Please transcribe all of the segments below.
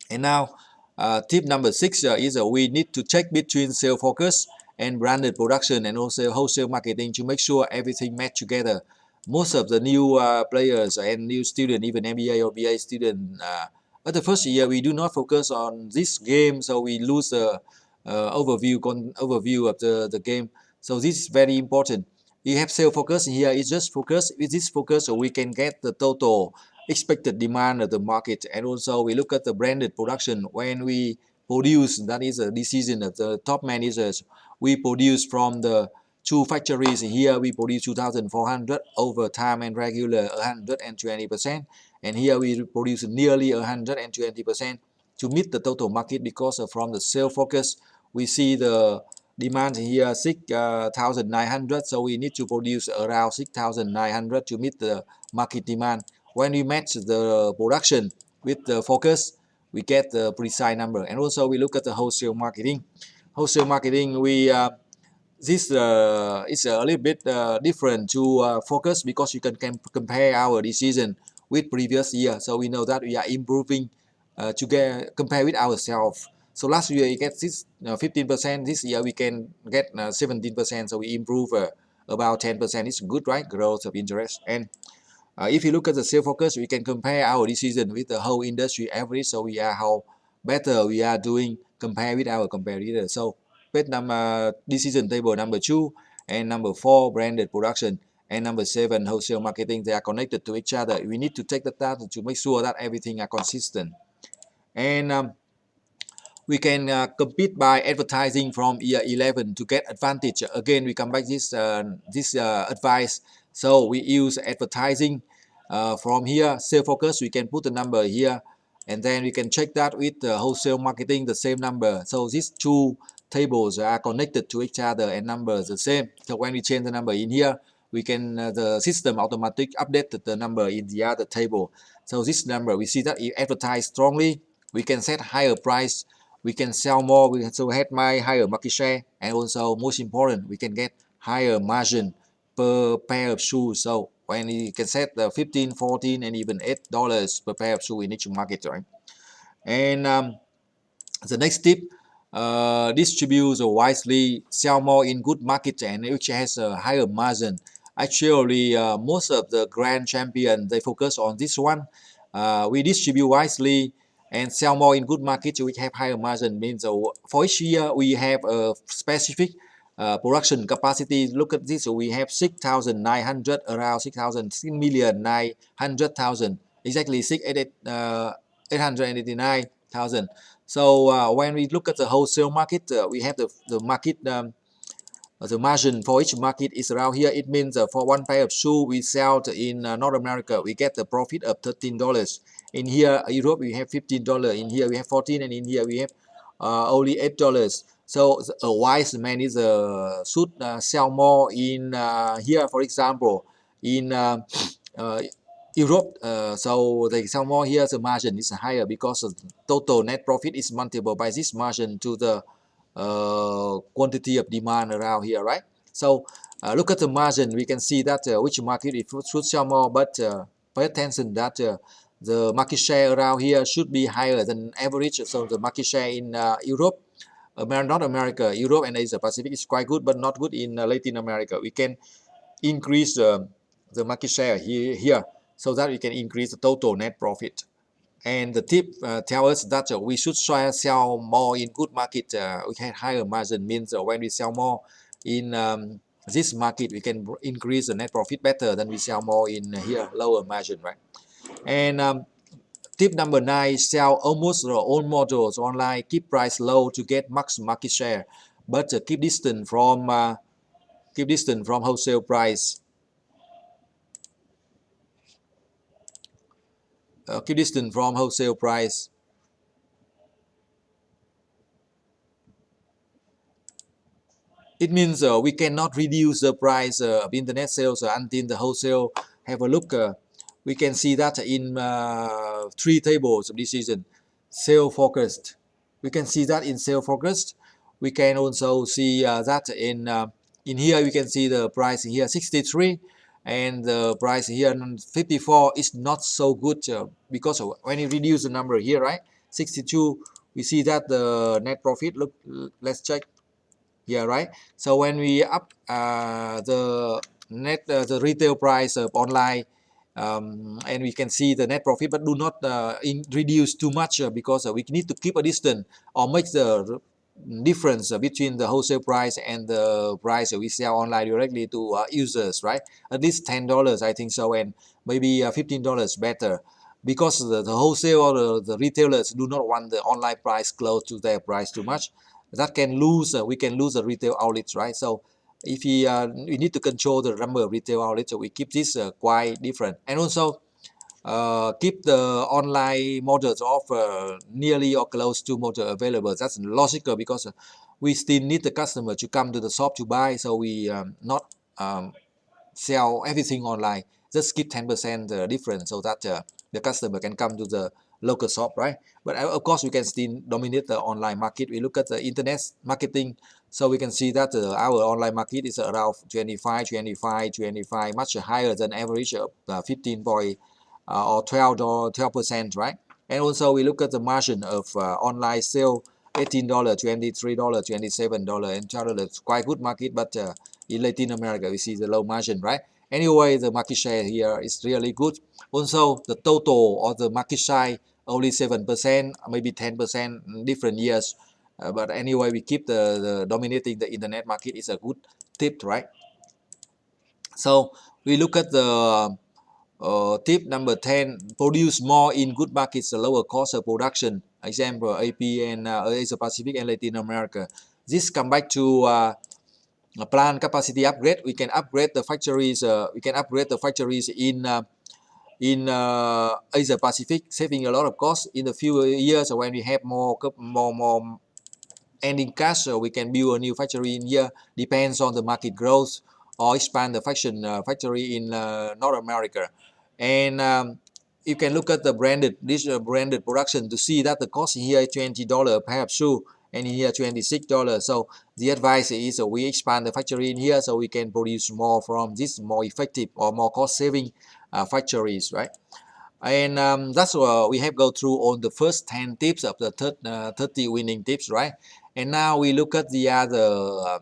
And now tip number 6 is we need to check between sales focus and branded production and also wholesale marketing to make sure everything match together. Most of the new players and new student, even MBA or BA student, at the first year we do not focus on this game, so we lose the overview of the game. So this is very important. You have sales focus here. It's just focus. With this focus, so we can get the total expected demand of the market, and also we look at the branded production. When we produce, that is a decision of the top managers. We produce from the two factories here. We produce 2,400 overtime and regular 120%, and here we produce nearly 120% to meet the total market, because from the sales focus we see the demand here 6,900, so we need to produce around 6,900 to meet the market demand. When we match the production with the focus, we get the precise number. And also we look at the wholesale marketing. Wholesale marketing, we this is a little bit different to focus, because you can compare our decision with previous year, so we know that we are improving to compare with ourselves. So last year you get this 15%, this year we can get 17%, so we improve about 10%. It's good, right? Growth of interest. And if you look at the sales focus, we can compare our decision with the whole industry average, so we are how better we are doing compared with our competitors. So page number decision table number 2 and number 4 branded production and number 7 wholesale marketing, they are connected to each other. We need to take the data to make sure that everything are consistent. And we can compete by advertising from year 11 to get advantage. Again, we come back this advice. So we use advertising from here. Sales focus, we can put the number here, and then we can check that with wholesale marketing, the same number. So these two tables are connected to each other and numbers the same. So when we change the number in here, we can the system automatic update the number in the other table. So this number, we see that if advertise strongly, we can set higher price, we can sell more, we can so have my higher market share, and also most important, we can get higher margin per pair of shoes. So when you can set the 15, 14, and even $8 per pair of shoes in each market, right? And the next tip, distribute wisely, sell more in good market and which has a higher margin. Actually, most of the grand champion, they focus on this one. We distribute wisely and sell more in good markets which have higher margin. Means for each year we have a specific production capacity. Look at this, so we have 6,900, around 6,900,000, exactly 889,000. So when we look at the wholesale market, we have the market the margin for each market is around here. It means for one pair of shoe we sell in North America, we get the profit of $13. In here, Europe, we have $15. In here, we have 14, and in here we have only $8. So a wise man is should sell more in here, for example, in Europe. So they sell more here. The margin is higher because the total net profit is multiplied by this margin to the quantity of demand around here, right? So look at the margin. We can see that which market it should sell more, but pay attention that the market share around here should be higher than average. So the market share in Europe, not America, Europe and Asia Pacific is quite good, but not good in Latin America. We can increase the market share here so that we can increase the total net profit. And the tip tells us that we should try sell more in good market. We can higher margin, means when we sell more in this market, we can increase the net profit better than we sell more in here, lower margin, right? And tip number 9, sell almost all models online, keep price low to get max market share, but keep distance from wholesale price. Keep distance from wholesale price. It means we cannot reduce the price of internet sales until the wholesale have a look. We can see that in 3 tables of decision. Sale focused. We can see that in sale focused. We can also see that in here we can see the price here 63, and the price here 54 is not so good because when you reduce the number here, right? 62. We see that the net profit, look, let's check here, right? So when we up the the retail price of online, and we can see the net profit, but do not reduce too much because we need to keep a distance or make the difference between the wholesale price and the price we sell online directly to users, right? At least $10, I think so, and maybe $15 better, because the wholesale or the retailers do not want the online price close to their price too much. That can lose, we can lose the retail outlets, right? So if we need to control the number of retail outlets, so we keep this quite different, and also keep the online models of nearly or close to model available. That's logical because we still need the customer to come to the shop to buy, so we not sell everything online. Just keep 10% difference so that the customer can come to the local shop, right? But of course, we can still dominate the online market. We look at the internet marketing, so we can see that our online market is around 25, 25, 25, much higher than average of 15 point or 12%, right? And also we look at the margin of online sale, $18, $23, $27, and $12. Quite good market, but in Latin America we see the low margin, right? Anyway, the market share here is really good. Also, the total of the market share only 7%, maybe 10% in different years. But anyway, we keep the dominating the internet market is a good tip, right? So we look at the tip number 10, produce more in good markets, lower cost of production. Example, AP and Asia Pacific and Latin America. This come back to plant capacity upgrade. We can upgrade the factories. We can upgrade the factories in Asia Pacific, saving a lot of cost in a few years when we have more ending cash. So we can build a new factory in here. Depends on the market growth, or expand the factory in North America. And you can look at the branded production to see that the cost here is $20 per shoe, and in here $26. So the advice is we expand the factory in here so we can produce more from this more effective or more cost saving factories, right? And that's what we have go through on the first 10 tips of the 30 winning tips, right? And now we look at the other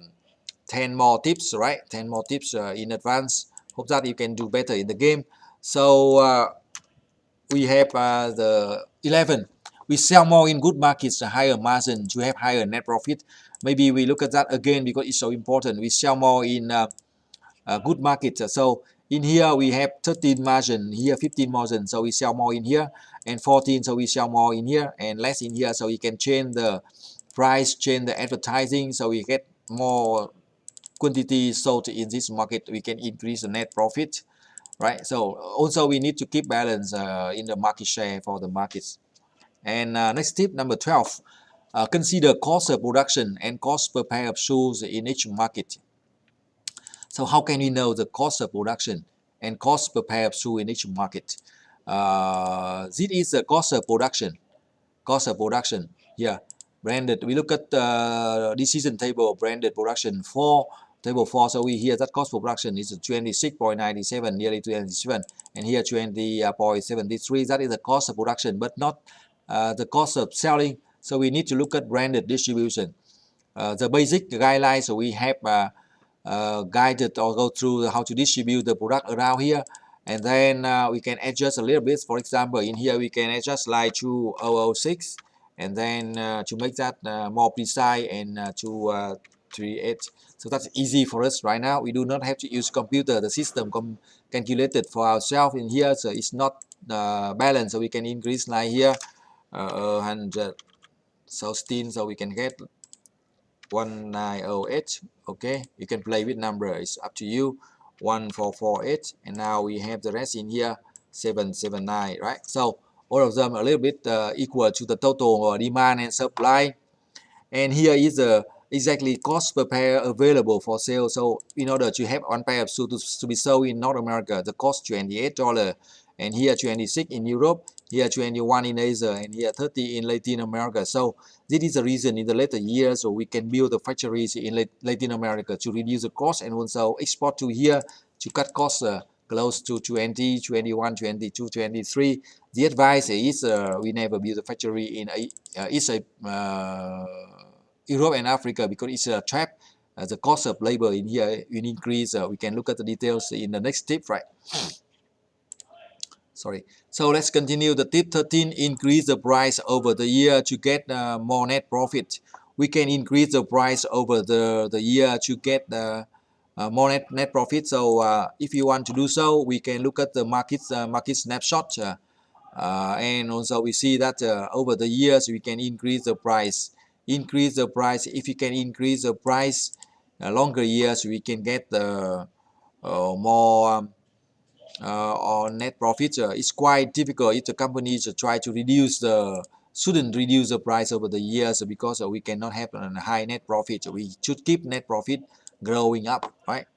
10 more tips, right? 10 more tips in advance. Hope that you can do better in the game. So we have the 11. We sell more in good markets, a higher margin to have higher net profit. Maybe we look at that again because it's so important. We sell more in good markets. So in here we have 13 margin, here 15 margin, so we sell more in here, and 14, so we sell more in here, and less in here, so we can change the price, change the advertising, so we get more quantity sold in this market. We can increase the net profit, right? So also we need to keep balance in the market share for the markets. And next tip number 12, consider cost of production and cost per pair of shoes in each market. So how can we know the cost of production and cost per pair of shoe in each market? This is the cost of production. Cost of production here, branded. We look at the decision table, branded production for table 4. So we hear that cost of production is 26.97, nearly 27, and here 20.73. That is the cost of production, but not the cost of selling. So we need to look at branded distribution. The basic guidelines, so we have guided or go through how to distribute the product around here, and then we can adjust a little bit. For example, in here we can adjust like 2006, and then to make that more precise, and 238. So that's easy for us right now. We do not have to use computer. The system calculated for ourselves in here, so it's not balanced. So we can increase like here 100, so we can get 1908. Okay, you can play with number, it's up to you. 1448, and now we have the rest in here 779, right? So all of them a little bit equal to the total demand and supply. And here is the exactly cost per pair available for sale. So in order to have one pair of shoes to be sold in North America, the cost $28, and here 26 in Europe, here 21 in Asia, and here 30 in Latin America. So this is the reason in the later years, so we can build the factories in Latin America to reduce the cost and also export to here to cut costs close to 20, 21, 22, 23. The advice is we never build a factory in Europe and Africa because it's a trap. The cost of labor in here will increase. We can look at the details in the next tip, right? Sorry. So let's continue the tip 13. Increase the price over the year to get more net profit. We can increase the price over the year to get more net profit. So if you want to do so, we can look at the market snapshot. And also we see that over the years we can increase the price. If you can increase the price longer years, we can get more on net profit. It's quite difficult if the companies try to shouldn't reduce the price over the years because we cannot have a high net profit. We should keep net profit growing up, right?